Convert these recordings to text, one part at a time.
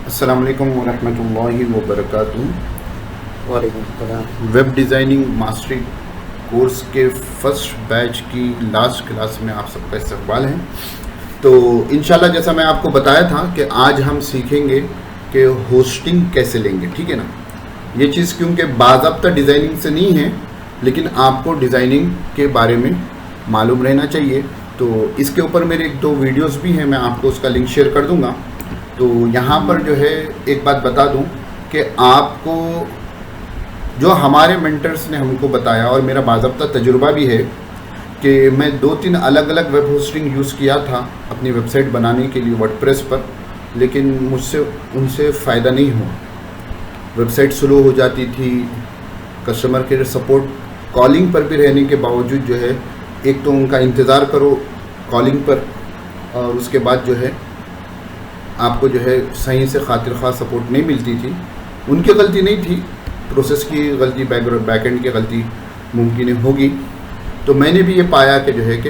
अस्सलाम वालेकुम वरहमतुल्लाहि वबरकातुहू। वालेकुम सलाम। वेब डिज़ाइनिंग मास्टरी कोर्स के फर्स्ट बैच की लास्ट क्लास में आप सबका इस्तकबाल है। तो इंशाल्लाह जैसा मैं आपको बताया था कि आज हम सीखेंगे कि होस्टिंग कैसे लेंगे, ठीक है ना। ये चीज़ क्योंकि बाज़ाब्ता डिज़ाइनिंग से नहीं है, लेकिन आपको डिज़ाइनिंग के बारे में मालूम रहना चाहिए। तो इसके ऊपर मेरे एक दो वीडियोस भी हैं, मैं आपको उसका लिंक शेयर कर दूंगा। तो यहाँ पर जो है एक बात बता दूं कि आपको जो हमारे मेंटर्स ने हमको बताया और मेरा बाज़ाब्ता तजुर्बा भी है कि मैं 2-3 अलग अलग वेब होस्टिंग यूज़ किया था अपनी वेबसाइट बनाने के लिए वर्डप्रेस पर, लेकिन मुझसे उनसे फ़ायदा नहीं हुआ। वेबसाइट स्लो हो जाती थी, कस्टमर केयर सपोर्ट कॉलिंग पर भी रहने के बावजूद जो है, एक तो उनका इंतज़ार करो कॉलिंग पर और उसके बाद जो है आपको जो है सही से खातिर ख़ास सपोर्ट नहीं मिलती थी। उनकी गलती नहीं थी, प्रोसेस की गलती, बैकएंड की गलती मुमकिन होगी। तो मैंने भी ये पाया कि जो है कि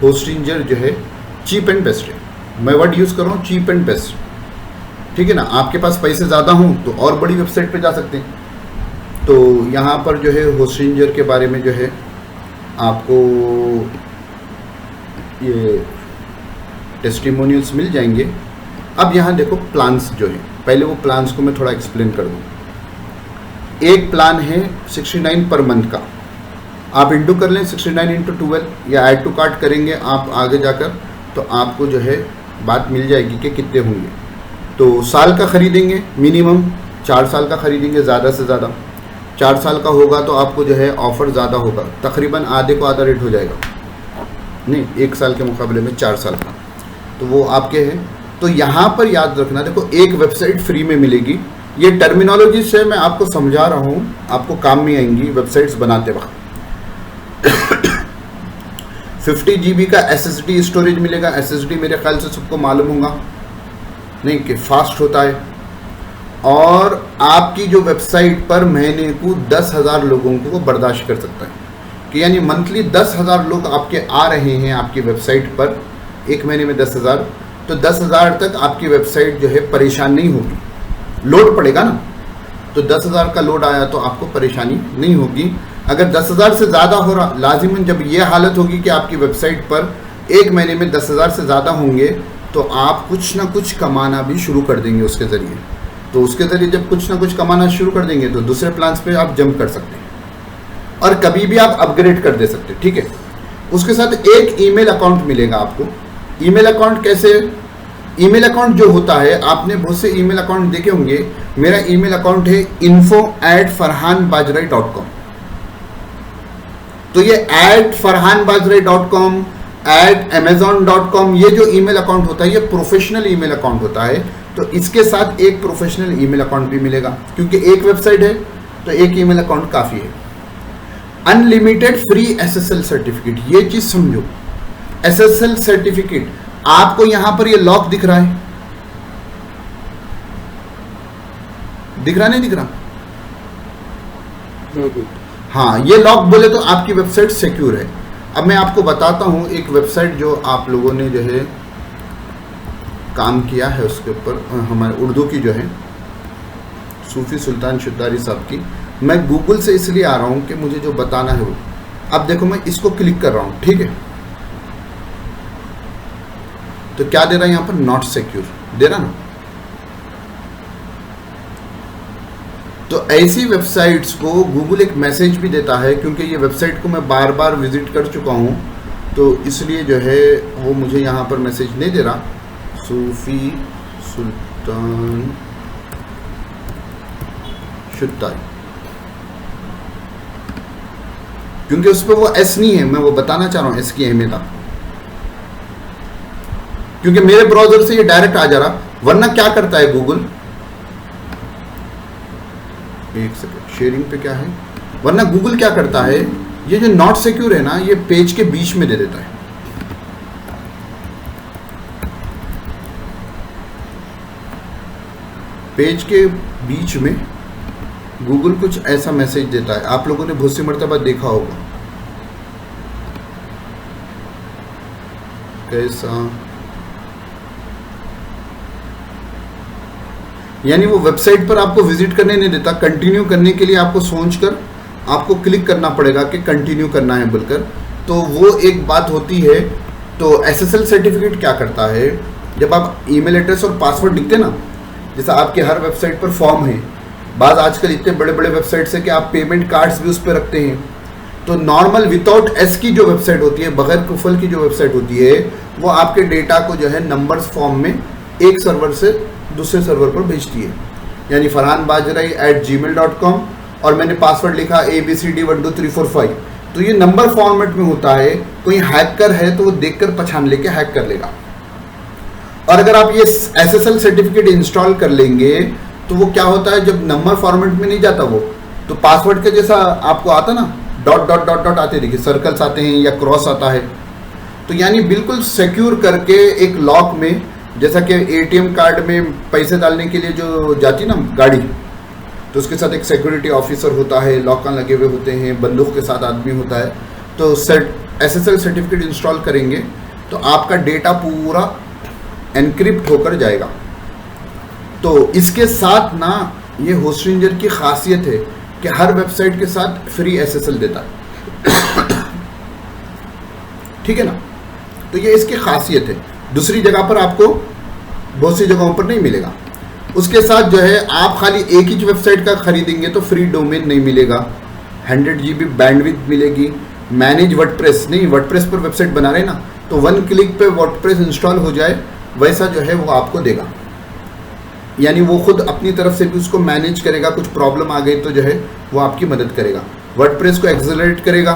होस्टिंजर जो है चीप एंड बेस्ट है। मैं वर्ड यूज़ कर रहा हूँ, चीप एंड बेस्ट, ठीक है ना। आपके पास पैसे ज़्यादा हों तो और बड़ी वेबसाइट पे जा सकते हैं। तो यहाँ पर जो है होस्टिंजर के बारे में जो है आपको ये टेस्टिमोनियल्स मिल जाएंगे। अब यहाँ देखो प्लान्स जो है, पहले वो प्लान्स को मैं थोड़ा एक्सप्लेन कर दूँ। एक प्लान है 69 पर मंथ का, आप इंटू कर लें 69 इंटू 12 या ऐड टू कार्ट करेंगे आप आगे जाकर, तो आपको जो है बात मिल जाएगी कि कितने होंगे। तो साल का ख़रीदेंगे, मिनिमम 4 साल का ख़रीदेंगे ज़्यादा से ज़्यादा। 4 साल का होगा तो आपको जो है ऑफ़र ज़्यादा होगा, तकरीबन आधे को आधा रेट हो जाएगा, नहीं 1 साल के मुकाबले में 4 साल का, तो वो आपके हैं। तो यहाँ पर याद रखना, देखो एक वेबसाइट फ्री में मिलेगी। ये टर्मिनोलॉजी से मैं आपको समझा रहा हूँ, आपको काम में आएंगी वेबसाइट्स बनाते वक्त। 50 GB का SSD स्टोरेज मिलेगा। SSD मेरे ख्याल से सबको मालूम होगा नहीं कि फास्ट होता है। और आपकी जो वेबसाइट पर महीने को 10,000 लोगों को बर्दाश्त कर सकता है, कि यानी मंथली 10,000 लोग आपके आ रहे हैं आपकी वेबसाइट पर, एक महीने में 10,000, तो 10,000 तक आपकी वेबसाइट जो है परेशान नहीं होगी। लोड पड़ेगा ना, तो 10,000 का लोड आया तो आपको परेशानी नहीं होगी। अगर 10,000 से ज़्यादा हो रहा, लाजिमन जब ये हालत होगी कि आपकी वेबसाइट पर एक महीने में 10,000 से ज़्यादा होंगे, तो आप कुछ ना कुछ कमाना भी शुरू कर देंगे उसके ज़रिए। तो उसके ज़रिए जब कुछ ना कुछ कमाना शुरू कर देंगे तो दूसरे प्लान्स पे आप जंप कर सकते हैं और कभी भी आप अपग्रेड कर दे सकते हैं, ठीक है। उसके साथ एक ईमेल अकाउंट मिलेगा आपको। ईमेल अकाउंट कैसे? ईमेल अकाउंट जो होता है, आपने बहुत से ईमेल अकाउंट देखे होंगे। मेरा ईमेल अकाउंट है info@farhanbajrai.com। तो ये @farhanbajrai.com, @amazon.com, ये जो ईमेल अकाउंट होता है ये प्रोफेशनल ईमेल अकाउंट होता है। तो इसके साथ एक प्रोफेशनल ईमेल अकाउंट भी मिलेगा, क्योंकि एक वेबसाइट है तो एक ईमेल अकाउंट काफ़ी है। अनलिमिटेड फ्री SSL सर्टिफिकेट, ये चीज़ समझो। SSL सर्टिफिकेट आपको यहां पर ये लॉक दिख रहा है, दिख रहा नहीं दिख रहा? हाँ, ये लॉक बोले तो आपकी वेबसाइट सिक्योर है। अब मैं आपको बताता हूं एक वेबसाइट जो आप लोगों ने जो है काम किया है उसके ऊपर, हमारे उर्दू की जो है सूफी सुल्तान शुद्दारी साहब की। मैं गूगल से इसलिए आ रहा हूं कि मुझे जो बताना है वो, अब देखो मैं इसको क्लिक कर रहा हूं, ठीक है। तो क्या दे रहा है यहाँ पर? नॉट सिक्योर दे रहा ना। तो ऐसी वेबसाइट्स को गूगल एक मैसेज भी देता है, क्योंकि ये वेबसाइट को मैं बार बार विजिट कर चुका हूँ, तो इसलिए जो है वो मुझे यहाँ पर मैसेज नहीं दे रहा। सूफी सुल्तान शुद्दारी, क्योंकि उस पर वो एस नहीं है, मैं वो बताना चाह रहा हूँ एस की अहमियत आपको, क्योंकि मेरे ब्राउजर से ये डायरेक्ट आ जा रहा। वरना क्या करता है गूगल, एक सेकंड, शेयरिंग पे क्या है, वरना गूगल क्या करता है, ये जो नॉट सिक्योर है ना, ये पेज के बीच में दे देता है। पेज के बीच में गूगल कुछ ऐसा मैसेज देता है, आप लोगों ने बहुत सी मर्तबा देखा होगा। कैसा यानी वो वेबसाइट पर आपको विजिट करने नहीं देता, कंटिन्यू करने के लिए आपको सोचकर आपको क्लिक करना पड़ेगा कि कंटिन्यू करना है बोलकर, तो वो एक बात होती है। तो SSL सर्टिफिकेट क्या करता है, जब आप ईमेल एड्रेस और पासवर्ड लिखते ना, जैसा आपके हर वेबसाइट पर फॉर्म है, बाद आजकल इतने बड़े बड़े वेबसाइट्स है कि आप पेमेंट कार्ड्स भी उस पर रखते हैं, तो नॉर्मल विदाउट एस की जो वेबसाइट होती है, बगैर कुफल की जो वेबसाइट होती है, वो आपके डेटा को जो है नंबर्स फॉर्म में एक सर्वर से दूसरे सर्वर पर भेजती है। यानी farhanbajrai@gmail.com और मैंने पासवर्ड लिखा ABCD12345, तो ये नंबर फॉर्मेट में होता है। कोई हैकर है तो वो देखकर पहचान लेके हैक कर लेगा। और अगर आप ये SSL सर्टिफिकेट इंस्टॉल कर लेंगे तो वो क्या होता है, जब नंबर फॉर्मेट में नहीं जाता वो, तो पासवर्ड का जैसा आपको आता ना, डॉट डॉट डॉट डॉट आते, देखिए सर्कल्स आते हैं या क्रॉस आता है, तो यानी बिल्कुल सिक्योर करके एक लॉक में, जैसा कि ATM कार्ड में पैसे डालने के लिए जो जाती ना गाड़ी, तो उसके साथ एक सिक्योरिटी ऑफिसर होता है, लॉक लगे हुए होते हैं, बंदूक के साथ आदमी होता है। तो SSL सर्टिफिकेट इंस्टॉल करेंगे तो आपका डेटा पूरा एनक्रिप्ट होकर जाएगा। तो इसके साथ ना ये होस्टिंजर की खासियत है कि हर वेबसाइट के साथ फ्री SSL देता है। ठीक है ना, तो ये इसकी खासियत है, दूसरी जगह पर आपको बहुत सी जगहों पर नहीं मिलेगा। उसके साथ जो है आप खाली एक ही वेबसाइट का खरीदेंगे तो फ्री डोमेन नहीं मिलेगा, 100 GB बैंडविड्थ मिलेगी। मैनेज वर्डप्रेस नहीं, वर्डप्रेस पर वेबसाइट बना रहे ना, तो 1 क्लिक पे वर्डप्रेस इंस्टॉल हो जाए वैसा जो है वो आपको देगा। यानी वो खुद अपनी तरफ से भी उसको मैनेज करेगा, कुछ प्रॉब्लम आ गई तो जो है वो आपकी मदद करेगा। वर्डप्रेस को एक्सेलरेट करेगा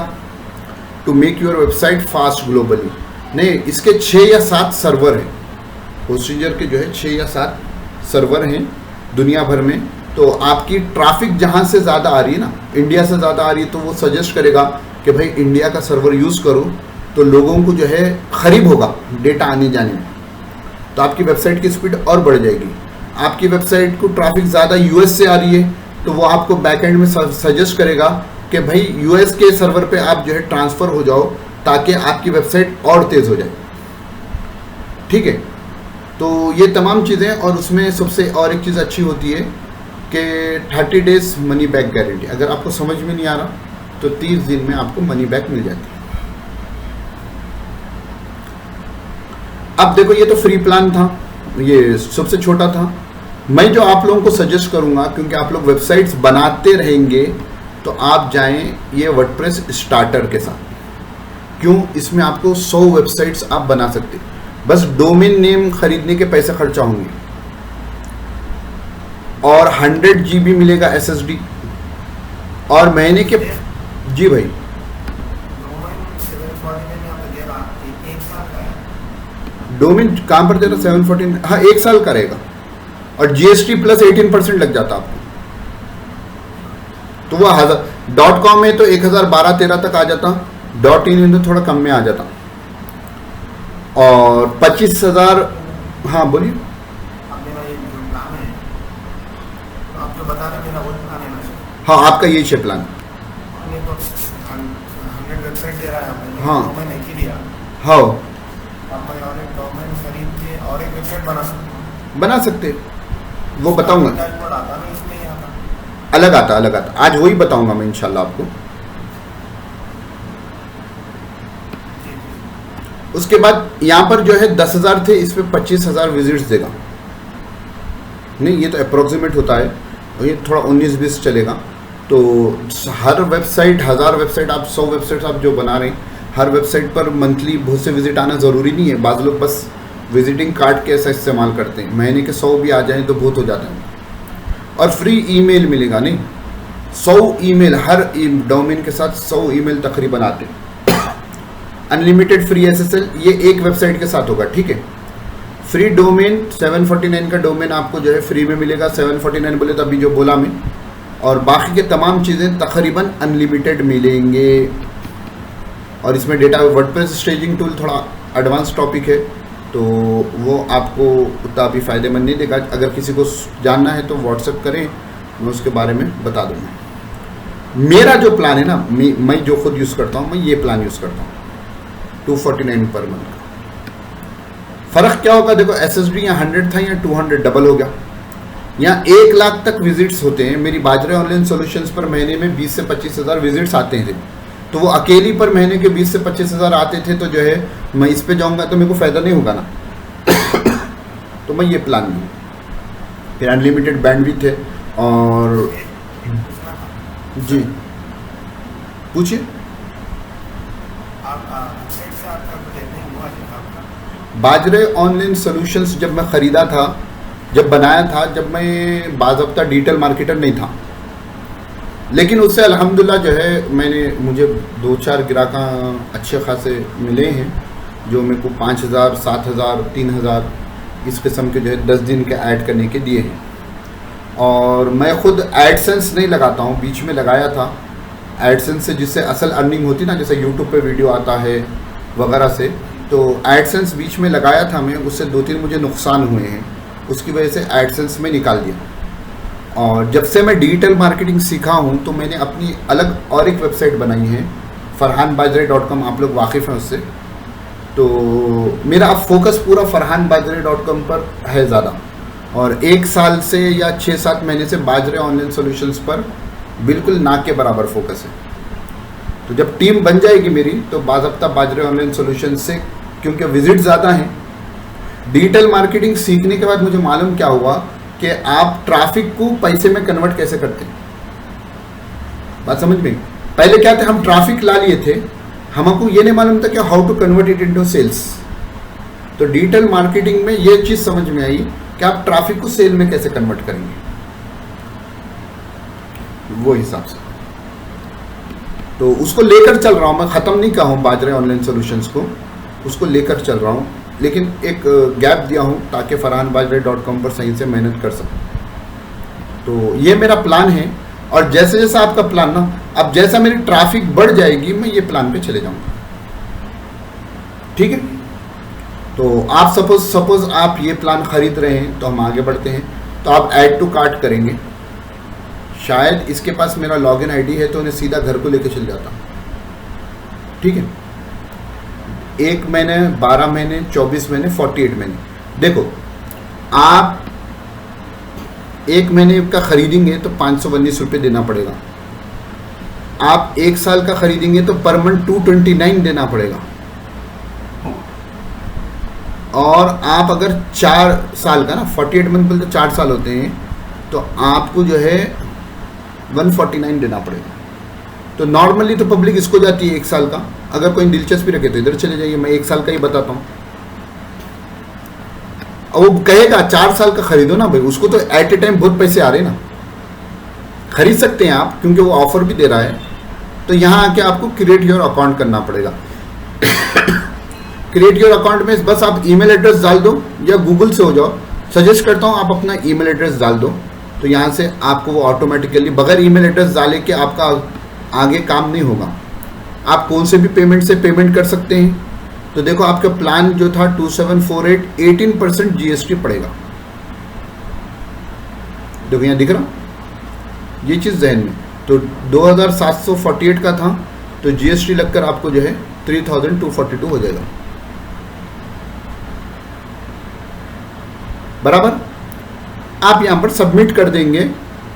to make your website fast globally. नहीं, इसके 6 या 7 सर्वर हैं, होस्टिंजर के जो है 6 या 7 सर्वर हैं दुनिया भर में। तो आपकी ट्रैफिक जहाँ से ज़्यादा आ रही है ना, इंडिया से ज़्यादा आ रही है, तो वो सजेस्ट करेगा कि भाई इंडिया का सर्वर यूज़ करो, तो लोगों को जो है करीब होगा डेटा आने जाने में, तो आपकी वेबसाइट की स्पीड और बढ़ जाएगी। आपकी वेबसाइट को ट्रैफिक ज़्यादा US से आ रही है तो वो आपको बैकएंड में सजेस्ट करेगा कि भाई US के सर्वर पे आप जो है ट्रांसफ़र हो जाओ ताकि आपकी वेबसाइट और तेज़ हो जाए। ठीक है, तो ये तमाम चीज़ें, और उसमें सबसे और एक चीज़ अच्छी होती है कि 30 डेज़ मनी बैक गारंटी। अगर आपको समझ में नहीं आ रहा तो 30 दिन में आपको मनी बैक मिल जाती है। अब देखो, ये तो फ्री प्लान था, ये सबसे छोटा था। मैं जो आप लोगों को सजेस्ट करूंगा, क्योंकि आप लोग वेबसाइट्स बनाते रहेंगे, तो आप जाएं ये वर्डप्रेस स्टार्टर के साथ। क्यों? इसमें आपको 100 वेबसाइट्स आप बना सकते, बस डोमेन नेम खरीदने के पैसे खर्चा होंगे और 100 GB मिलेगा SSD और महीने के। जी भाई, डोमेन कहाँ पर दे रहा? 714, हाँ 1 साल का रहेगा और GST प्लस 18% लग जाता आपको। तो वो .com में तो 1012-13 तक आ जाता, .in में तो थोड़ा कम में आ जाता, और 25,000। हाँ बोलिए। हाँ, आपका यही है प्लान। हाँ हाँ, बना सकते, वो बताऊंगा। अलग आता, आज वही बताऊंगा मैं इंशाल्लाह आपको। उसके बाद यहाँ पर जो है 10,000 थे, इस पे 25,000 विजिट्स देगा। नहीं, ये तो अप्रोक्सीमेट होता है, ये थोड़ा 19-20 चलेगा। तो हर वेबसाइट, 1000 वेबसाइट आप 100 वेबसाइट आप जो बना रहे हैं, हर वेबसाइट पर मंथली बहुत से विजिट आना ज़रूरी नहीं है। बाज़ लोग बस विजिटिंग कार्ड के ऐसा इस्तेमाल करते हैं, महीने के 100 भी आ जाएं तो बहुत हो जाता है। और फ्री ईमेल मिलेगा, नहीं 100 ईमेल, हर डोमेन के साथ 100 ईमेल तकरीबन आते हैं। अनलिमिटेड फ्री SSL, ये एक वेबसाइट के साथ होगा। ठीक है, फ्री डोमेन 749 का डोमेन आपको जो है फ्री में मिलेगा। 749 बोले तो अभी जो बोला मैं, और बाकी के तमाम चीज़ें तकरीबन अनलिमिटेड मिलेंगे। और इसमें डेटा वर्डप्रेस स्टेजिंग टूल थोड़ा एडवांस टॉपिक है, तो वो आपको उतना भी फ़ायदेमंद नहीं देगा। अगर किसी को जानना है तो व्हाट्सएप करें, मैं उसके बारे में बता दूँगा। मेरा जो प्लान है ना, मैं जो खुद यूज़ करता हूँ, मैं ये प्लान यूज़ करता हूँ, 249 पर मंथ का। फ़र्क क्या होगा? देखो, SSD यहाँ 100 था, यहाँ 200 डबल हो गया। यहाँ 1 लाख तक विजिट्स होते हैं। मेरी बाजरे ऑनलाइन सॉल्यूशंस पर महीने में 20 से 25 हज़ार विजिट्स आते थे। तो वो अकेली पर महीने के 20 से 25 हज़ार आते थे, तो जो है मैं इस पे जाऊँगा तो मेरे को फ़ायदा नहीं होगा ना। तो मैं ये प्लान लूँ। फिर अनलिमिटेड बैंडविड्थ है। और जी पूछिए। बाजरे ऑनलाइन सॉल्यूशंस जब मैं ख़रीदा था, जब बनाया था, जब मैं बाज़ाब्ता डिजिटल मार्केटर नहीं था, लेकिन उससे अल्हम्दुलिल्लाह जो है मुझे 2-4 ग्राहक अच्छे खासे मिले हैं, जो मेरे को 5,000, 7,000, 3,000 इस किस्म के जो है 10 दिन के ऐड करने के दिए हैं। और मैं ख़ुद एडसेंस नहीं लगाता हूँ, बीच में लगाया था एडसेंस से, जिससे असल अर्निंग होती ना, जैसे यूट्यूब पे वीडियो आता है वगैरह से, तो एडसेंस बीच में लगाया था मैं, उससे 2-3 मुझे नुकसान हुए हैं, उसकी वजह से एडसेंस में निकाल दिया। और जब से मैं डिजिटल मार्केटिंग सीखा हूँ तो मैंने अपनी अलग और एक वेबसाइट बनाई है, farhanbajre.com, आप लोग वाकिफ़ हैं उससे। तो मेरा अब फोकस पूरा farhanbajre.com पर है ज़्यादा, और 1 साल से या 6-7 महीने से बाजरे ऑनलाइन सॉल्यूशंस पर बिल्कुल ना के बराबर फोकस है। तो जब टीम बन जाएगी मेरी, तो बाज़ाब्ता बाजरे ऑनलाइन सॉल्यूशन से, क्योंकि विजिट ज़्यादा हैं, डिजिटल मार्केटिंग सीखने के बाद मुझे मालूम क्या हुआ कि आप ट्रैफिक को पैसे में कन्वर्ट कैसे करते हैं। बात समझ में? पहले क्या थे, हम ट्रैफिक ला लिए थे, हमको ये नहीं मालूम था कि how to convert it into sales. तो डिजिटल मार्केटिंग में ये चीज़ समझ में आई कि आप ट्रैफिक को सेल में कैसे कन्वर्ट करेंगे, वो हिसाब से। तो उसको लेकर चल रहा हूँ मैं, ख़त्म नहीं कहा हूँ बाजरे ऑनलाइन सॉल्यूशंस को, उसको लेकर चल रहा हूँ, लेकिन एक गैप दिया हूँ ताकि farhanbajre.com पर सही से मेहनत कर सकूँ। तो ये मेरा प्लान है। और जैसे जैसा आपका प्लान ना, अब जैसा मेरी ट्रैफिक बढ़ जाएगी, मैं ये प्लान पे चले जाऊँगा। ठीक है? तो आप सपोज आप ये प्लान ख़रीद रहे हैं, तो हम आगे बढ़ते हैं। तो आप ऐड टू कार्ट करेंगे, शायद इसके पास मेरा लॉगिन आईडी है तो उन्हें सीधा घर को लेके चल जाता। ठीक है? 1 महीने, 12 महीने, 24 महीने, 48 महीने। देखो, आप 1 महीने का खरीदेंगे तो 519 रुपये देना पड़ेगा। आप 1 साल का खरीदेंगे तो पर मंथ 229 देना पड़ेगा। और आप अगर 4 साल का ना, 48 मंथ बोलते 4 साल होते हैं, तो आपको जो है 149 देना पड़ेगा। तो नॉर्मली तो पब्लिक इसको जाती है 1 साल का। अगर कोई दिलचस्पी रखे तो इधर चले जाइए, मैं 1 साल का ही बताता हूँ। और वो कहेगा 4 साल का खरीदो ना भाई, उसको तो एट ए टाइम बहुत पैसे आ रहे हैं ना, खरीद सकते हैं आप, क्योंकि वो ऑफर भी दे रहा है। तो यहाँ आके आपको क्रिएट योर अकाउंट करना पड़ेगा। क्रिएट योर अकाउंट में बस आप ईमेल एड्रेस डाल दो, या गूगल से हो जाओ। सजेस्ट करता हूँ आप अपना ईमेल एड्रेस डाल दो, तो यहाँ से आपको वो ऑटोमेटिकली, बगैर ईमेल एड्रेस डाले के आपका आगे काम नहीं होगा। आप कौन से भी पेमेंट से पेमेंट कर सकते हैं। तो देखो, आपका प्लान जो था 2748, 18% GST पड़ेगा। देखो यहाँ दिख रहा, ये चीज़ जहन में। तो 2748 का था, तो GST लगकर आपको जो है 3242 हो जाएगा, बराबर। आप यहाँ पर सबमिट कर देंगे,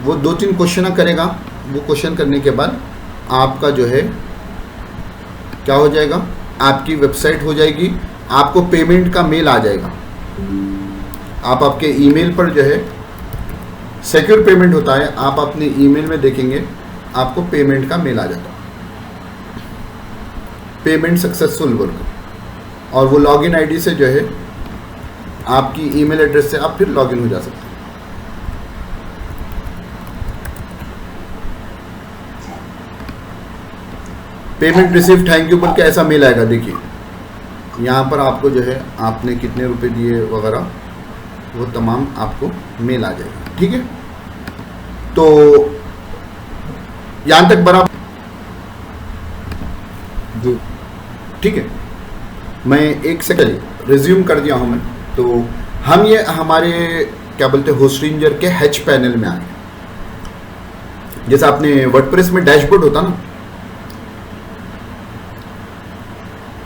वो 2-3 क्वेश्चन करेगा। वो क्वेश्चन करने के बाद आपका जो है क्या हो जाएगा, आपकी वेबसाइट हो जाएगी, आपको पेमेंट का मेल आ जाएगा। आप आपके ईमेल पर जो है सिक्योर पेमेंट होता है, आप अपने ईमेल में देखेंगे आपको पेमेंट का मेल आ जाता है, पेमेंट सक्सेसफुल वर्क। और वो लॉगिन आईडी से जो है आपकी ईमेल एड्रेस से आप फिर लॉगिन हो जा सकते हैं। पेमेंट रिसीव थैंक यू बोल के ऐसा मेल आएगा। देखिए यहाँ पर आपको जो है आपने कितने रुपए दिए वगैरह वो तमाम आपको मेल आ जाएगा। ठीक है, तो यहाँ तक बराबर जी। ठीक है, मैं एक सेकंड रिज्यूम कर दिया हूँ मैं। तो हम ये हमारे क्या बोलते हैं होस्टिंजर के हैच पैनल में आ गए। जैसे आपने वर्डप्रेस में डैशबोर्ड होता ना,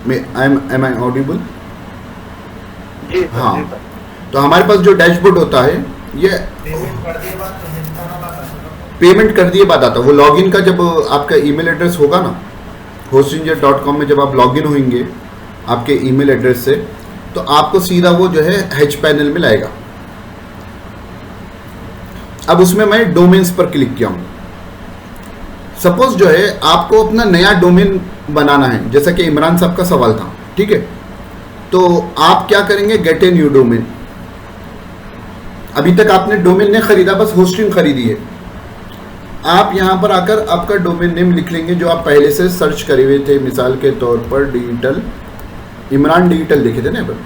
एम आई ऑडिबल? हाँ, तो हमारे पास जो डैशबोर्ड होता है ये पेमेंट कर दिए बाद आता, वो लॉगिन का जब आपका ईमेल एड्रेस होगा ना hostingger.com में, जब आप लॉगिन होंगे आपके ईमेल एड्रेस से, तो आपको सीधा वो जो है हेच पैनल में लाएगा। अब उसमें मैं डोमेन्स पर क्लिक किया हूं। सपोज जो है आपको अपना नया डोमेन बनाना है, जैसा कि इमरान साहब का सवाल था, ठीक है, तो आप क्या करेंगे, गेट ए न्यू डोमेन। अभी तक आपने डोमेन नहीं खरीदा, बस होस्टिंग खरीदी है। आप यहां पर आकर आपका डोमेन नेम लिख लेंगे जो आप पहले से सर्च करे हुए थे। मिसाल के तौर पर डिजिटल, इमरान डिजिटल लिखे थे ना, पर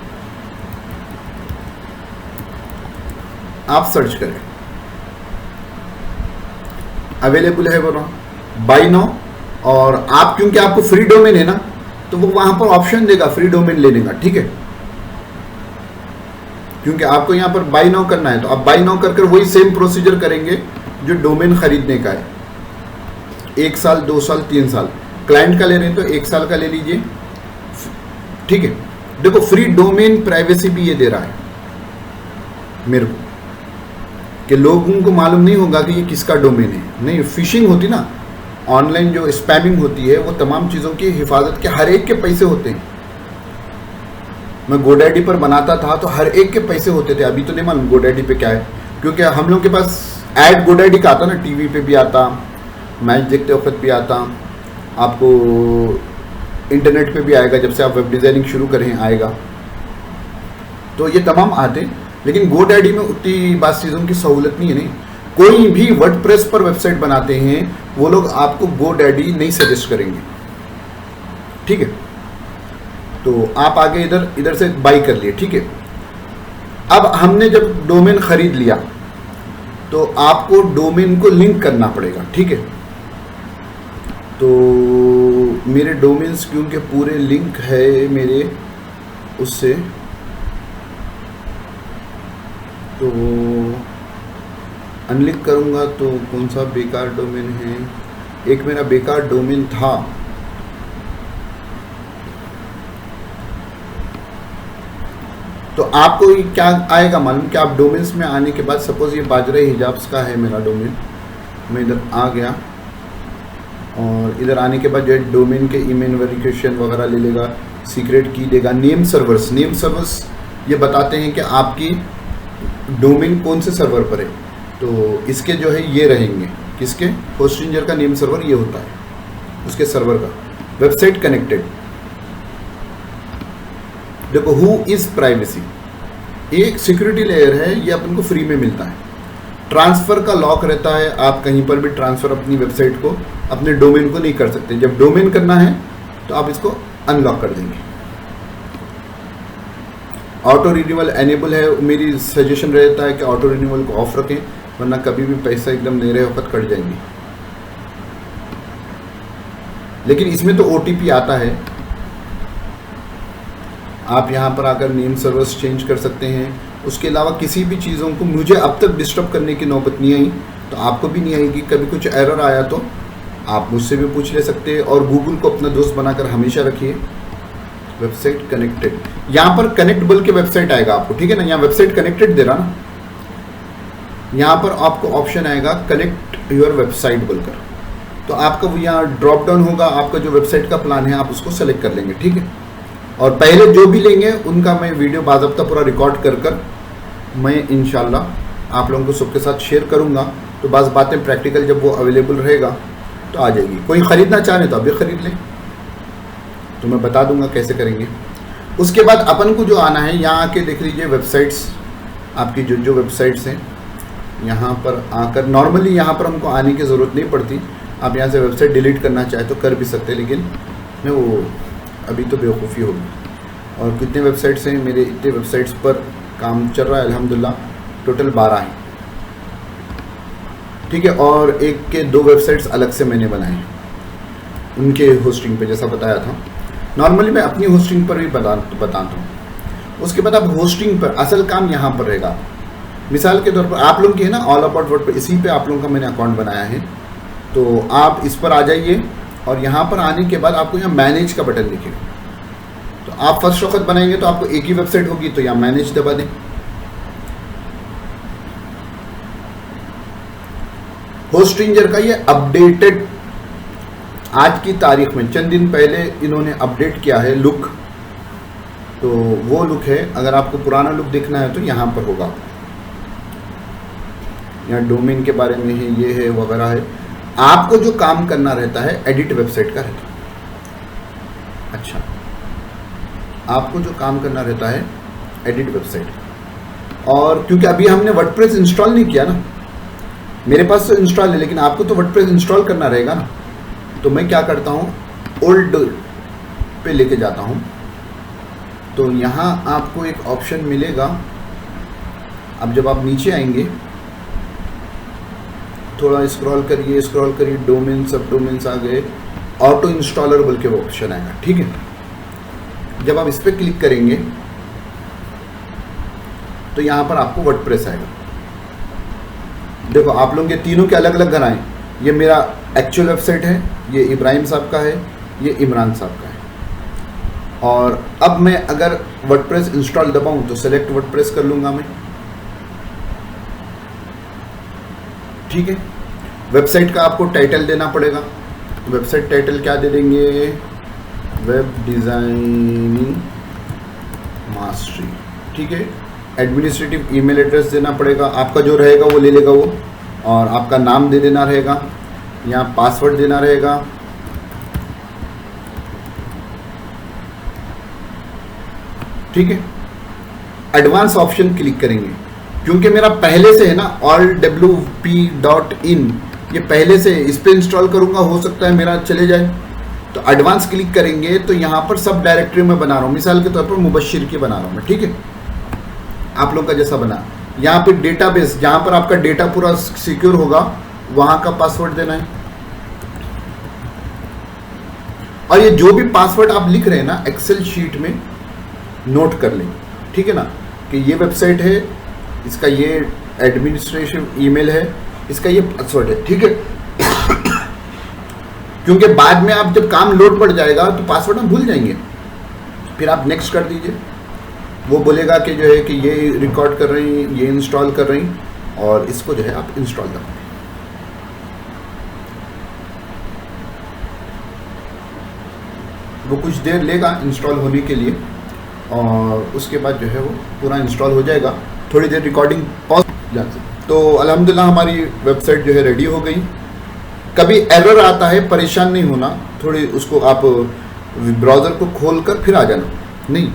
आप सर्च करें, अवेलेबल है वो बाय नाउ। और आप क्योंकि आपको फ्री डोमेन है ना, तो वो वहां पर ऑप्शन देगा फ्री डोमेन लेने का, ठीक है। क्योंकि आपको यहां पर बाय नाउ करना है, तो आप बाय नाउ कर वही सेम प्रोसीजर करेंगे जो डोमेन खरीदने का है। 1 साल, 2 साल, 3 साल, क्लाइंट का ले रहे हैं तो 1 साल का ले लीजिए, ठीक है। देखो फ्री डोमेन प्राइवेसी भी ये दे रहा है मेरे को, कि लोगों को मालूम नहीं होगा कि ये किसका डोमेन है। नहीं, फिशिंग होती ना, ऑनलाइन जो स्पैमिंग होती है, वो तमाम चीज़ों की हिफाजत के हर एक के पैसे होते हैं। मैं गोडैडी पर बनाता था तो हर एक के पैसे होते थे। अभी तो नहीं मालूम गोडैडी पे क्या है, क्योंकि हम लोग के पास ऐड गोडैडी का आता ना, टीवी पे भी आता, मैच देखते वक्त भी आता, आपको इंटरनेट पे भी आएगा, जब से आप वेब डिज़ाइनिंग शुरू करें आएगा, तो ये तमाम आते। लेकिन गोडैडी में उतनी बात चीज़ों की सहूलत नहीं है। नहीं, कोई भी वर्डप्रेस पर वेबसाइट बनाते हैं वो लोग आपको गोडैडी नहीं सजेस्ट करेंगे, ठीक है। तो आप आगे इधर से बाई कर लिए, ठीक है। अब हमने जब डोमेन खरीद लिया तो आपको डोमेन को लिंक करना पड़ेगा, ठीक है। तो मेरे डोमेन्स क्योंकि पूरे लिंक है मेरे उससे, तो अनलिंक करूंगा तो कौन सा बेकार डोमेन है। एक मेरा बेकार डोमेन था, तो आपको क्या आएगा मालूम कि आप डोमेन्स में आने के बाद, सपोज ये बाजरा हिजाब्स का है मेरा डोमेन, मैं इधर आ गया और इधर आने के बाद जो है डोमेन के ईमेल वेरिफिकेशन वगैरह ले लेगा, सीक्रेट की देगा। नेम सर्वर्स ये बताते हैं कि आपकी डोमेन कौन से सर्वर पर है, तो इसके जो है ये रहेंगे, किसके, होस्टिंजर का नेम सर्वर ये होता है उसके सर्वर का। वेबसाइट कनेक्टेड, देखो हु इज प्राइवेसी, एक सिक्योरिटी लेयर है, ये अपन को फ्री में मिलता है। ट्रांसफर का लॉक रहता है, आप कहीं पर भी ट्रांसफर अपनी वेबसाइट को, अपने डोमेन को नहीं कर सकते। जब डोमेन करना है तो आप इसको अनलॉक कर देंगे। ऑटो रिन्यूअल एनेबल है, मेरी सजेशन रहता है कि ऑटो रिन्यूअल को ऑफ रखें, वरना कभी भी पैसा एकदम ले रहे वक्त कट जाएंगे। लेकिन इसमें तो OTP आता है, आप यहाँ पर आकर नेम सर्वर्स चेंज कर सकते हैं। उसके अलावा किसी भी चीज़ों को मुझे अब तक डिस्टर्ब करने की नौबत नहीं आई, तो आपको भी नहीं आएगी। कभी कुछ एरर आया तो आप मुझसे भी पूछ ले सकते हैं। और गूगल को अपना दोस्त बनाकर हमेशा रखिए। वेबसाइट कनेक्टेड, यहाँ पर कनेक्ट बोल के वेबसाइट आएगा आपको, ठीक है ना। यहाँ वेबसाइट कनेक्टेड दे रहा ना, यहाँ पर आपको ऑप्शन आएगा कनेक्ट योर वेबसाइट बोलकर, तो आपका वो यहाँ ड्रॉप डाउन होगा, आपका जो वेबसाइट का प्लान है आप उसको सेलेक्ट कर लेंगे, ठीक है। और पहले जो भी लेंगे उनका मैं वीडियो बाज़ाब्ता पूरा रिकॉर्ड कर मैं इंशाल्लाह आप लोगों को सबके साथ शेयर करूँगा। तो बस बातें प्रैक्टिकल जब वो अवेलेबल रहेगा तो आ जाएगी। कोई ख़रीदना चाहे तो अभी ख़रीद लें, तो मैं बता दूंगा कैसे करेंगे। उसके बाद अपन को जो आना है, यहाँ आके देख लीजिए वेबसाइट्स, आपकी जो वेबसाइट्स हैं यहाँ पर आकर, नॉर्मली यहाँ पर हमको आने की ज़रूरत नहीं पड़ती। आप यहाँ से वेबसाइट डिलीट करना चाहे तो कर भी सकते हैं, लेकिन मैं वो अभी तो बेवकूफ़ी होगी। और कितने वेबसाइट्स हैं मेरे, इतने वेबसाइट्स पर काम चल रहा है अल्हम्दुलिल्लाह, टोटल 12 हैं, ठीक है। और एक के 2 वेबसाइट्स अलग से मैंने बनाए उनके होस्टिंग पे, जैसा बताया था। नॉर्मली मैं अपनी होस्टिंग पर भी बताता हूँ। उसके बाद आप होस्टिंग पर, असल काम यहाँ पर रहेगा। मिसाल के तौर पर आप लोग की है ना ऑल अबाउट वर्ड पर, इसी पे आप लोगों का मैंने अकाउंट बनाया है, तो आप इस पर आ जाइए। और यहाँ पर आने के बाद आपको यहाँ मैनेज का बटन दिखेगा, तो आप फर्स्ट वक्त बनाएंगे तो आपको एक ही वेबसाइट होगी, तो यहाँ मैनेज दबा दें। होस्टिंजर का ये अपडेटेड आज की तारीख में चंद दिन पहले इन्होंने अपडेट किया है लुक, तो वो लुक है। अगर आपको पुराना लुक देखना है तो यहाँ पर होगा, यहाँ डोमेन के बारे में है, ये है वगैरह है। आपको जो काम करना रहता है एडिट वेबसाइट का रहता है। अच्छा, आपको जो काम करना रहता है एडिट वेबसाइट, और क्योंकि अभी हमने वर्डप्रेस इंस्टॉल नहीं किया ना, मेरे पास तो इंस्टॉल है लेकिन आपको तो वर्डप्रेस इंस्टॉल करना रहेगा ना, तो मैं क्या करता हूँ ओल्ड पे लेके जाता हूँ। तो यहाँ आपको एक ऑप्शन मिलेगा। अब जब आप नीचे आएंगे थोड़ा स्क्रॉल करिए, डोमेन सब डोमेन्स आ गए, ऑटो इंस्टॉलर बोल के वो ऑप्शन आएगा, ठीक है। जब आप इस पर क्लिक करेंगे तो यहाँ पर आपको वर्डप्रेस आएगा। देखो आप लोगों के तीनों के अलग अलग घर आए, ये मेरा एक्चुअल वेबसाइट है, ये इब्राहिम साहब का है, ये इमरान साहब का है। और अब मैं अगर वर्डप्रेस इंस्टॉल दबाऊं तो सेलेक्ट वर्डप्रेस कर लूंगा मैं, ठीक है। वेबसाइट का आपको टाइटल देना पड़ेगा। वेबसाइट टाइटल क्या दे देंगे, वेब डिजाइनिंग मास्टरी, ठीक है। एडमिनिस्ट्रेटिव ईमेल एड्रेस देना पड़ेगा, आपका जो रहेगा वो ले लेगा वो, और आपका नाम दे देना रहेगा, यहाँ पासवर्ड देना रहेगा, ठीक है। एडवांस ऑप्शन क्लिक करेंगे, क्योंकि मेरा पहले से है ना allwp.in, ये पहले से, इस पर इंस्टॉल करूंगा, हो सकता है मेरा चले जाए। तो एडवांस क्लिक करेंगे तो यहाँ पर सब डायरेक्टरी में बना रहा हूँ, मिसाल के तौर पर मुबशिर की बना रहा हूँ मैं, ठीक है। आप लोग का जैसा बना, यहाँ पे डेटाबेस, जहाँ पर आपका डेटा पूरा सिक्योर होगा वहाँ का पासवर्ड देना है। और ये जो भी पासवर्ड आप लिख रहे हैं ना एक्सेल शीट में नोट कर लें, ठीक है ना, कि ये वेबसाइट है, इसका ये एडमिनिस्ट्रेशन ईमेल है, इसका ये पासवर्ड है, ठीक है। क्योंकि बाद में आप जब काम लोड पड़ जाएगा तो पासवर्ड हम भूल जाएंगे, फिर आप नेक्स्ट कर दीजिए, वो बोलेगा कि जो है कि ये रिकॉर्ड कर रही हैं, ये इंस्टॉल कर रही हैं, और इसको जो है आप इंस्टॉल कर दें। वो कुछ देर लेगा इंस्टॉल होने के लिए, और उसके बाद जो है वो पूरा इंस्टॉल हो जाएगा। थोड़ी देर रिकॉर्डिंग पॉज जाती। तो अल्हम्दुलिल्लाह हमारी वेबसाइट जो है रेडी हो गई। कभी एरर आता है, परेशान नहीं होना, थोड़ी उसको आप ब्राउज़र को खोल कर फिर आ जाना, नहीं,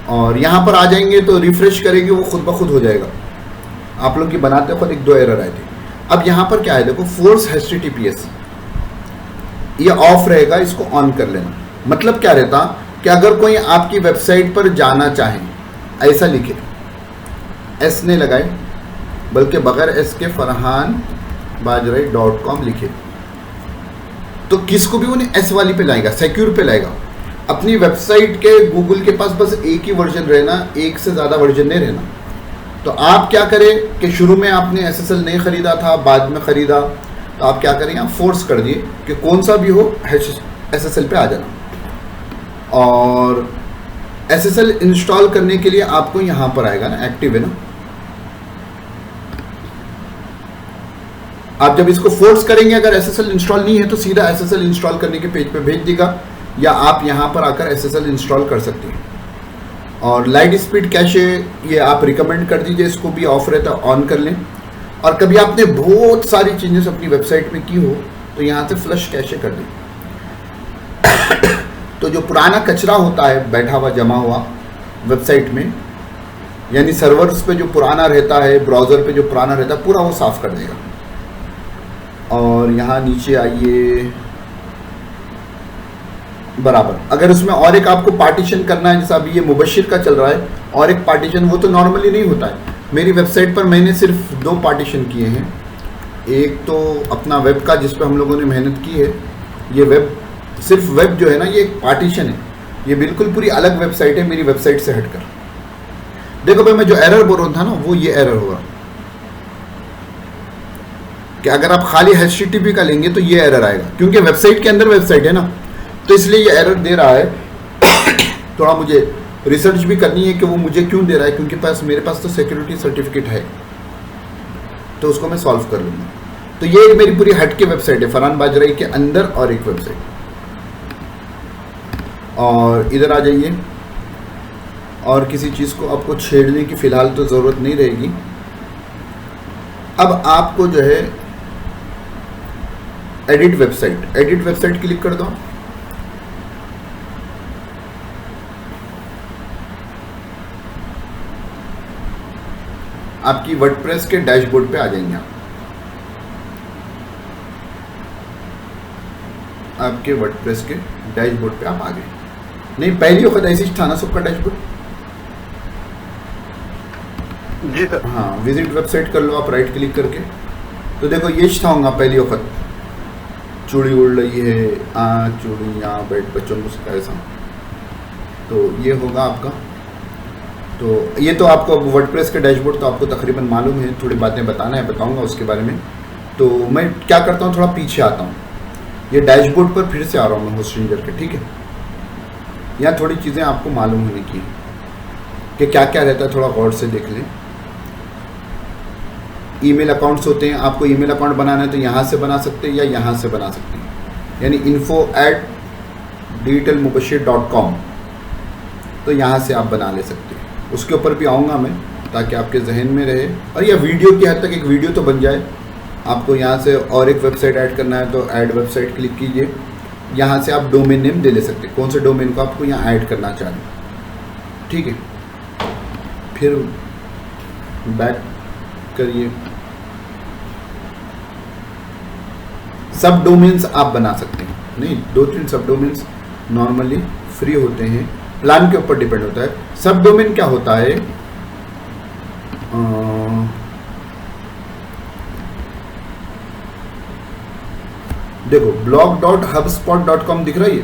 और यहाँ पर आ जाएंगे तो रिफ्रेश करेंगे, वो खुद ब खुद हो जाएगा। आप लोग की बनाते वक्त एक दो एरर आए थे। अब यहाँ पर क्या है, देखो फोर्स HTTPS, ये ऑफ रहेगा, इसको ऑन कर लेना। मतलब क्या रहता कि अगर कोई आपकी वेबसाइट पर जाना चाहे, ऐसा लिखे, एस ने लगाए, बल्कि बगैर एस के farhanbajrai.com लिखे, तो किसको भी उन्हें एस वाली पे लाएगा, सिक्योर पे लाएगा। अपनी वेबसाइट के गूगल के पास बस एक ही वर्जन रहना, एक से ज़्यादा वर्जन नहीं रहना। तो आप क्या करें कि शुरू में आपने SSL नहीं ख़रीदा था, बाद में ख़रीदा, तो आप क्या करें, यहाँ फोर्स कर दिए कि कौन सा भी हो SSL पे आ जाना। और SSL इंस्टॉल करने के लिए आपको यहाँ पर आएगा ना, एक्टिव है ना, आप जब इसको फोर्स करेंगे, अगर SSL इंस्टॉल नहीं है तो सीधा SSL इंस्टॉल करने के पेज पे भेज देगा, या आप यहाँ पर आकर SSL इंस्टॉल कर सकते हैं। और लाइट स्पीड कैशे ये आप रिकमेंड कर दीजिए, इसको भी ऑफ रहता है, ऑन कर लें। और कभी आपने बहुत सारी चेंजेस अपनी वेबसाइट में की हो तो यहाँ से फ्लश कैशे कर दें। तो जो पुराना कचरा होता है बैठा हुआ, जमा हुआ वेबसाइट में, यानी सर्वर्स पे जो पुराना रहता है, ब्राउज़र पे जो पुराना रहता है, पूरा वो साफ़ कर देगा। और यहाँ नीचे आइए, बराबर अगर उसमें और एक आपको पार्टीशन करना है, जैसा अभी ये मुबशिर का चल रहा है, और एक पार्टीशन, वो तो नॉर्मली नहीं होता है। मेरी वेबसाइट पर मैंने सिर्फ 2 पार्टीशन किए हैं। एक तो अपना वेब का, जिस पर हम लोगों ने मेहनत की है, ये वेब, सिर्फ वेब जो है ना, ये एक पार्टीशन है, ये बिल्कुल पूरी अलग वेबसाइट है मेरी वेबसाइट से हटकर। देखो भाई, मैं जो एरर बोल रहा था ना, वो ये एरर होगा कि अगर आप खाली HTTP का लेंगे तो ये एरर आएगा, क्योंकि वेबसाइट के अंदर वेबसाइट है ना, तो इसलिए ये एरर दे रहा है। थोड़ा मुझे रिसर्च भी करनी है कि वो मुझे क्यों दे रहा है, क्योंकि मेरे पास तो सिक्योरिटी सर्टिफिकेट है, तो उसको मैं सॉल्व कर लूँगा। तो ये एक मेरी पूरी हटके वेबसाइट है, फरहान बाजराई के अंदर और एक वेबसाइट। और इधर आ जाइए, और किसी चीज़ को आपको छेड़ने की फ़िलहाल तो ज़रूरत नहीं रहेगी। अब आपको जो है एडिट वेबसाइट क्लिक कर दो। आपकी वर्डप्रेस के डैशबोर्ड पे आ जाएंगे आप। आपके वर्डप्रेस के डैशबोर्ड पे आप आ गए। नहीं, पहली वक्त ऐसी था ना सबका डैशबोर्ड। जी सर। हाँ, विजिट वेबसाइट कर लो आप राइट क्लिक करके। तो देखो ये था होगा पहली वक्त, चूड़ी उड़ रही है, चूड़ी यहाँ बैठ बच्चों को सिखाए ऐसा। तो ये होगा आपका। तो ये तो आपको वर्डप्रेस का डैशबोर्ड तो आपको तकरीबन मालूम है, थोड़ी बातें बताऊंगा उसके बारे में। तो मैं क्या करता हूँ, थोड़ा पीछे आता हूँ, ये डैशबोर्ड पर फिर से आ रहा हूँ मैं होस्टिंजर के, ठीक है। यहाँ थोड़ी चीज़ें आपको मालूम होने की कि क्या क्या रहता है, थोड़ा गौर से देख लें। ईमेल अकाउंट्स होते हैं, आपको ईमेल अकाउंट बनाना है तो यहाँ से बना सकते हैं या यहाँ से बना सकते हैं, यानी info@digitalmubashir.com, तो यहाँ से आप बना ले सकते हैं। उसके ऊपर भी आऊँगा मैं ताकि आपके जहन में रहे, और यह वीडियो की हद तक एक वीडियो तो बन जाए। आपको यहाँ से और एक वेबसाइट ऐड करना है तो ऐड वेबसाइट क्लिक कीजिए। यहाँ से आप डोमेन नेम दे ले सकते हैं, कौन से डोमेन को आपको यहाँ ऐड करना चाह रहे हैं, ठीक है। फिर बैक करिए। सब डोमेन्स आप बना सकते हैं, नहीं 2-3 सब डोमेन्स नॉर्मली फ्री होते हैं, प्लान के ऊपर डिपेंड होता है। सब डोमेन क्या होता है, देखो blog.hubspot.com दिख रही है,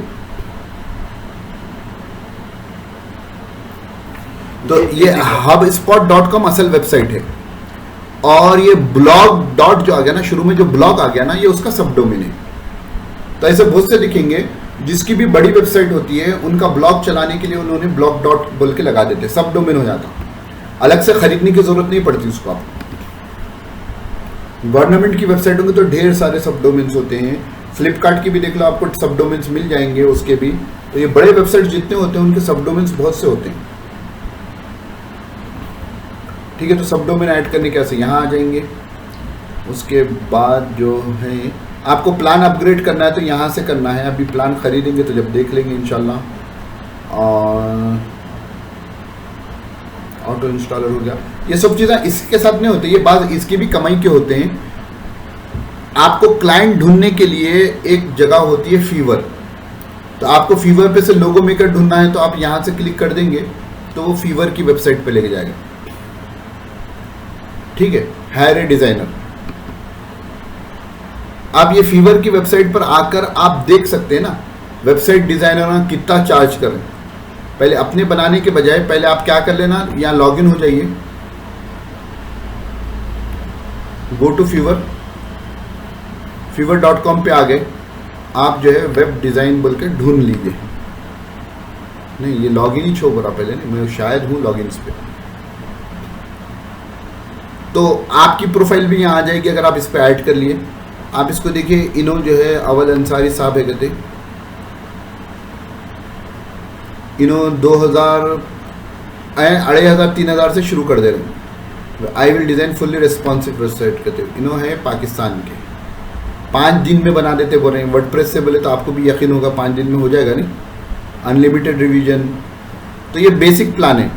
तो ये hubspot.com असल वेबसाइट है, और ये ब्लॉग डॉट जो आ गया ना, शुरू में जो ब्लॉग आ गया ना, ये उसका सब डोमेन है। तो ऐसे बहुत से दिखेंगे जिसकी भी बड़ी वेबसाइट होती है, उनका ब्लॉग चलाने के लिए उन्होंने ब्लॉग डॉट बोल के लगा देते, सब डोमेन हो जाता, अलग से खरीदने की जरूरत नहीं पड़ती उसको। आप गवर्नमेंट की वेबसाइट होंगे तो ढेर सारे सब डोमेन्स होते हैं, फ्लिपकार्ट की भी देख लो, आपको सब डोमेन्स मिल जाएंगे उसके भी। तो ये बड़े वेबसाइट जितने होते हैं उनके सब डोमेन्स बहुत से होते हैं, ठीक है। तो सब डोमेन ऐड करने कैसे, यहाँ आ जाएंगे। उसके बाद जो है आपको प्लान अपग्रेड करना है तो यहाँ से करना है, अभी प्लान खरीदेंगे तो जब देख लेंगे इंशाल्लाह। और ऑटो इंस्टॉलर हो गया, ये सब चीज़ें इसके साथ नहीं होती, ये बात इसकी भी कमाई के होते हैं। आपको क्लाइंट ढूंढने के लिए एक जगह होती है फीवर, तो आपको फीवर पे से लोगो मेकर ढूंढना है तो आप यहाँ से क्लिक कर देंगे तो वो फीवर की वेबसाइट पे लेके जाएगा, ठीक है। हायर ए डिजाइनर, आप ये फीवर की वेबसाइट पर आकर आप देख सकते हैं ना वेबसाइट डिजाइनर कितना चार्ज करें। पहले अपने बनाने के बजाय पहले आप क्या कर लेना, यहाँ लॉगिन हो जाइए, गो टू fever.com पे आ गए, आप जो है वेब डिजाइन बोल के ढूंढ लीजिए। नहीं, ये लॉगिन ही शो हो रहा पहले, नहीं मैं शायद हूँ लॉगिन पे। तो आपकी प्रोफाइल भी यहाँ आ जाएगी अगर आप इस पर ऐड कर लिए। आप इसको देखिए, इन्हों जो है अवल अंसारी साहब है, कहते इन्हों 2,000-3,000 से शुरू कर दे रहे हैं। I will design fully responsive website कहते हैं, इन्हों है पाकिस्तान के, 5 दिन में बना देते बोल रहे हैं। वर्डप्रेस से बोले तो आपको भी यकीन होगा 5 दिन में हो जाएगा, नहीं अनलिमिटेड रिवीजन। तो ये बेसिक प्लान है,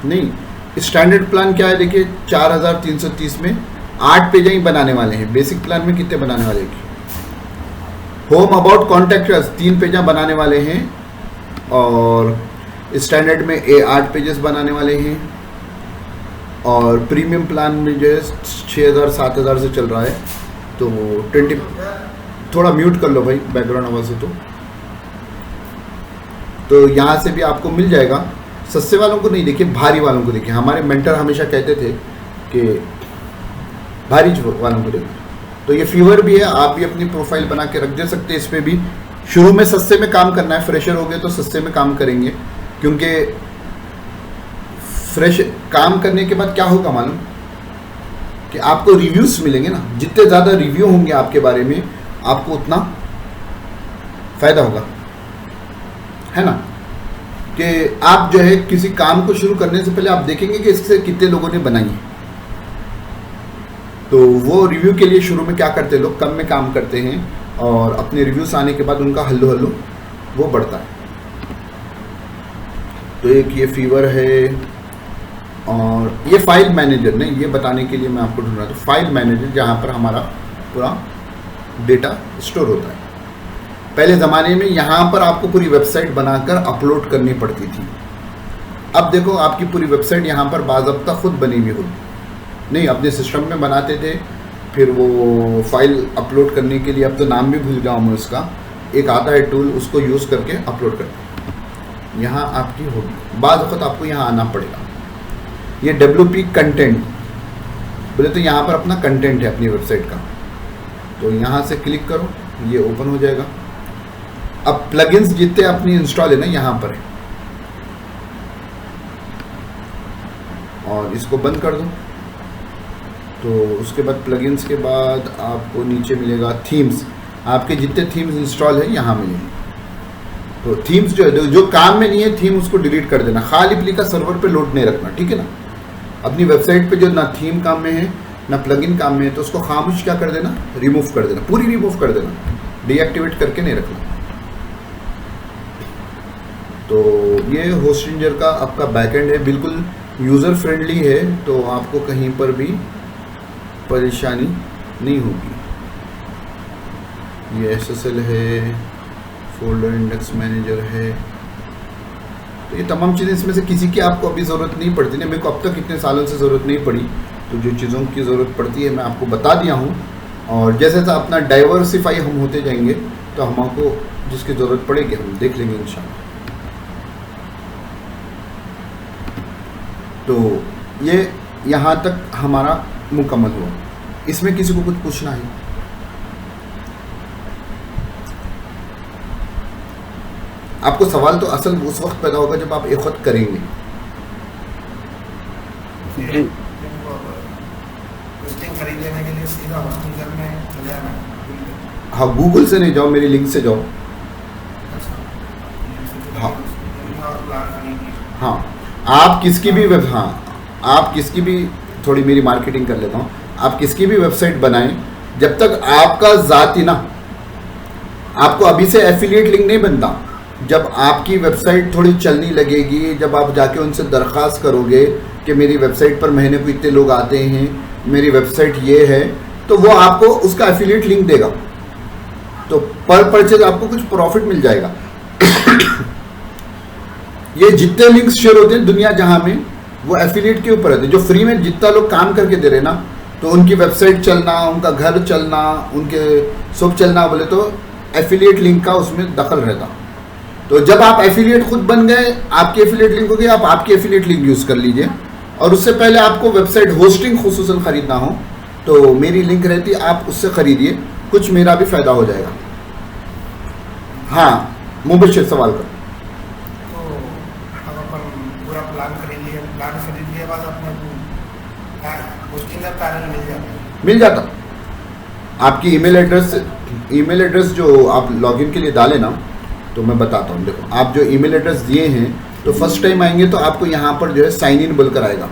नहीं स्टैंडर्ड प्लान क्या है देखिए, 4,330 में 8 पेज ही बनाने वाले हैं। बेसिक प्लान में कितने बनाने वाले हैं, होम अबाउट कॉन्टैक्ट 3 पेजा बनाने वाले हैं, और स्टैंडर्ड में 8 पेजेस बनाने वाले हैं, और प्रीमियम प्लान में जो है 6,000-7,000 से चल रहा है। तो 20, थोड़ा म्यूट कर लो भाई बैकग्राउंड आवाज़ है। तो यहाँ से भी आपको मिल जाएगा। सस्ते वालों को नहीं देखिए, भारी वालों को देखिए। हमारे मेंटर हमेशा कहते थे कि भारी वालों को देखिए। तो ये फीवर भी है, आप भी अपनी प्रोफाइल बना के रख दे सकते हैं। इस पर भी शुरू में सस्ते में काम करना है, फ्रेशर हो गए तो सस्ते में काम करेंगे, क्योंकि फ्रेश काम करने के बाद क्या होगा मालूम, कि आपको रिव्यूज मिलेंगे ना, जितने ज़्यादा रिव्यू होंगे आपके बारे में आपको उतना फायदा होगा, है ना। कि आप जो है किसी काम को शुरू करने से पहले आप देखेंगे कि इससे कितने लोगों ने बनाई है। तो वो रिव्यू के लिए शुरू में क्या करते हैं लोग, कम में काम करते हैं और अपने रिव्यूज आने के बाद उनका हल्लो हल्लो वो बढ़ता है। तो एक ये फीवर है और ये फाइल मैनेजर नहीं, ये बताने के लिए मैं आपको ढूंढ रहा था। फाइल मैनेजर जहाँ पर हमारा पूरा डेटा स्टोर होता है। पहले ज़माने में यहाँ पर आपको पूरी वेबसाइट बनाकर अपलोड करनी पड़ती थी। अब देखो आपकी पूरी वेबसाइट यहाँ पर बाज़ाब्ता खुद बनी हुई होगी, नहीं अपने सिस्टम में बनाते थे, फिर वो फाइल अपलोड करने के लिए, अब तो नाम भी भूल गया हूँ उसका, एक आता है टूल, उसको यूज़ करके अपलोड करते हैं। यहाँ आपकी होगी, बाज़ वक़्त आपको यहाँ आना पड़ेगा। ये WP कंटेंट बोले तो यहाँ पर अपना कंटेंट है अपनी वेबसाइट का, तो यहाँ से क्लिक करो, ये ओपन हो जाएगा। अब प्लगइन्स जितने अपनी इंस्टॉल है ना यहाँ पर है, और इसको बंद कर दो। तो उसके बाद प्लगइन्स के बाद आपको नीचे मिलेगा थीम्स, आपके जितने थीम्स इंस्टॉल है यहाँ मिलेंगे। तो थीम्स जो है, जो काम में नहीं है थीम उसको डिलीट कर देना, खाली का सर्वर पे लोड नहीं रखना, ठीक है ना। अपनी वेबसाइट पे जो ना थीम काम में है ना प्लगइन काम में है, तो उसको खामोश क्या कर देना, रिमूव कर देना, पूरी रिमूव कर देना, डीएक्टिवेट करके नहीं रखना। तो ये होस्टिंजर का आपका बैकएंड है, बिल्कुल यूज़र फ्रेंडली है, तो आपको कहीं पर भी परेशानी नहीं होगी। ये SSL है, फोल्डर इंडेक्स मैनेजर है, तो ये तमाम चीज़ें इसमें से किसी की आपको अभी ज़रूरत नहीं पड़ती ना। मेरे को अब तक इतने सालों से ज़रूरत नहीं पड़ी, तो जो चीज़ों की ज़रूरत पड़ती है मैं आपको बता दिया हूँ। और जैसे जैसे अपना डाइवर्सिफाई हम होते जाएंगे तो हमको जिसकी ज़रूरत पड़ेगी हम देख लेंगे इंशाल्लाह। तो ये यहाँ तक हमारा मुकम्मल हुआ। इसमें किसी को कुछ पूछना है? आपको सवाल तो असल उस वक्त पैदा होगा जब आप एक वक्त करेंगे। जी खरीदने के लिए सीधा होस्टिंजर में चले जाना। हाँ, गूगल से नहीं जाओ, मेरी लिंक से जाओ। हाँ हाँ, आप किसकी भी आप किसकी भी, थोड़ी मेरी मार्केटिंग कर लेता हूँ, आप किसकी भी वेबसाइट बनाएं, जब तक आपका ज़ाती ना, आपको अभी से एफिलिएट लिंक नहीं बनता। जब आपकी वेबसाइट थोड़ी चलने लगेगी, जब आप जाके उनसे दरख्वास्त करोगे कि मेरी वेबसाइट पर महीने को इतने लोग आते हैं, मेरी वेबसाइट ये है, तो वो आपको उसका एफिलिएट लिंक देगा, तो पर परचेज आपको कुछ प्रॉफिट मिल जाएगा। ये जितने लिंक्स शेयर होते हैं दुनिया जहां में, वो एफिलिएट के ऊपर रहते हैं। जो फ्री में जितना लोग काम करके दे रहे ना, तो उनकी वेबसाइट चलना, उनका घर चलना, उनके सब चलना, बोले तो एफिलिएट लिंक का उसमें दखल रहता। तो जब आप एफिलिएट खुद बन गए, आपकी एफिलिएट लिंक हो गई, आप आपकी एफिलिएट लिंक यूज़ कर लीजिए। और उससे पहले आपको वेबसाइट होस्टिंग खुसूसन ख़रीदना हो तो मेरी लिंक रहती है, आप उससे ख़रीदिए, कुछ मेरा भी फ़ायदा हो जाएगा। हाँ मुबशिर सवाल कर। तो अब अपन पूरा प्लान खरीद लिए बाद अपने होस्टिंजर पैनल मिल जाता। आपकी ईमेल एड्रेस जो आप लॉगिन के लिए डालें ना, तो मैं बताता हूँ। देखो, आप जो ईमेल एड्रेस दिए हैं, तो फर्स्ट टाइम आएंगे तो आपको यहाँ पर जो है साइन इन बोलकर आएगा,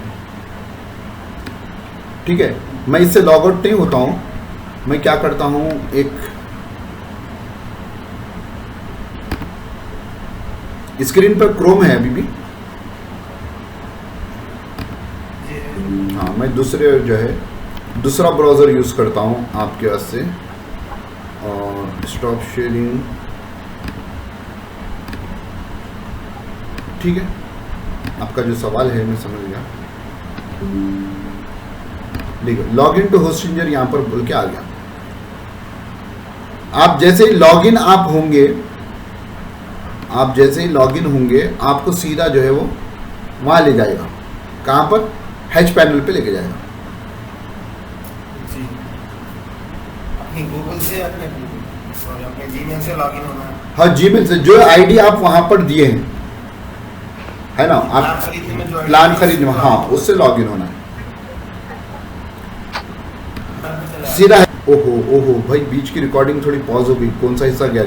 ठीक है। मैं इससे लॉग आउट नहीं होता हूँ, मैं क्या करता हूँ, एक स्क्रीन पर क्रोम है अभी भी, हाँ, मैं दूसरा ब्राउज़र यूज़ करता हूँ आपके वास्ते। और स्टॉप शेयरिंग, ठीक है। आपका जो सवाल है मैं समझ गया। देखो, लॉग इन टू होस्टिंजर यहाँ पर बोल के आ गया। आप जैसे ही लॉगिन होंगे, आपको सीधा जो है वो वहाँ ले जाएगा। कहाँ पर? हैच पैनल पे लेके जाएगा। जी, अपनी गूगल से अपने जीमेल से लॉगिन होना है। हाँ, जीमेल से जो आईडी आप वहाँ पर दिए हैं, है ना, आप प्लान खरीदने में, हाँ, उससे लॉगिन होना है। सीधा है। ओहो ओहो भाई, बीच की रिकॉर्डिंग थोड़ी पॉज हो गई, कौन सा हिस्सा गया?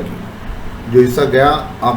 जो हिस्सा गया आप